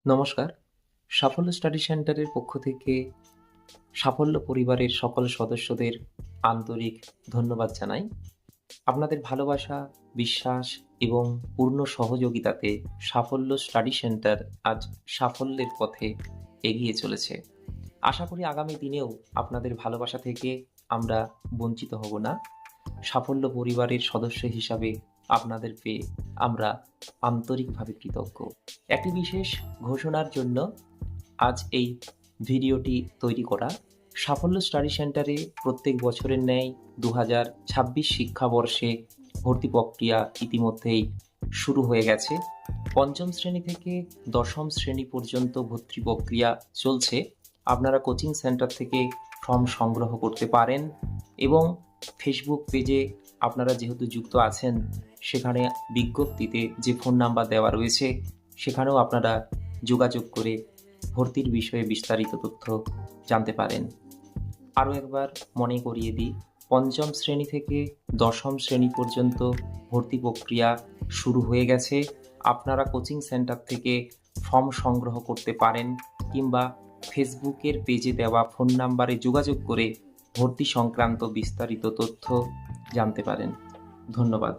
নমস্কার। সাফল্য স্টাডি সেন্টারের পক্ষ থেকে সাফল্য পরিবারের সকল সদস্যদের আন্তরিক ধন্যবাদ জানাই। আপনাদের ভালোবাসা, বিশ্বাস এবং পূর্ণ সহযোগিতাতে সাফল্য স্টাডি সেন্টার আজ সাফল্যের পথে এগিয়ে চলেছে। আশা করি আগামী দিনেও আপনাদের ভালোবাসা থেকে আমরা বঞ্চিত হব না। সাফল্য পরিবারের সদস্য হিসাবে আপনাদের পেয়ে আমরা আন্তরিকভাবে কৃতজ্ঞ। একটি বিশেষ ঘোষণার জন্য আজ এই ভিডিওটি তৈরি করা। সাফল্য স্টাডি সেন্টারে প্রত্যেক বছরের ন্যায় ২০২৬ শিক্ষাবর্ষে ভর্তি প্রক্রিয়া ইতিমধ্যেই শুরু হয়ে গেছে। পঞ্চম শ্রেণী থেকে দশম শ্রেণী পর্যন্ত ভর্তি প্রক্রিয়া চলছে। আপনারা কোচিং সেন্টার থেকে ফর্ম সংগ্রহ করতে পারেন এবং ফেসবুক পেজে আপনারা যেহেতু যুক্ত আছেন, সেখানে বিজ্ঞপ্তিতে যে ফোন নাম্বার দেওয়া রয়েছে সেখানেও আপনারা যোগাযোগ করে ভর্তির বিষয়ে বিস্তারিত তথ্য জানতে পারেন। আরও একবার মনে করিয়ে দিই, পঞ্চম শ্রেণী থেকে দশম শ্রেণী পর্যন্ত ভর্তি প্রক্রিয়া শুরু হয়ে গেছে। আপনারা কোচিং সেন্টার থেকে ফর্ম সংগ্রহ করতে পারেন কিংবা ফেসবুকের পেজে দেওয়া ফোন নাম্বারে যোগাযোগ করে ভর্তি সংক্রান্ত বিস্তারিত তথ্য জানতে পারেন। ধন্যবাদ।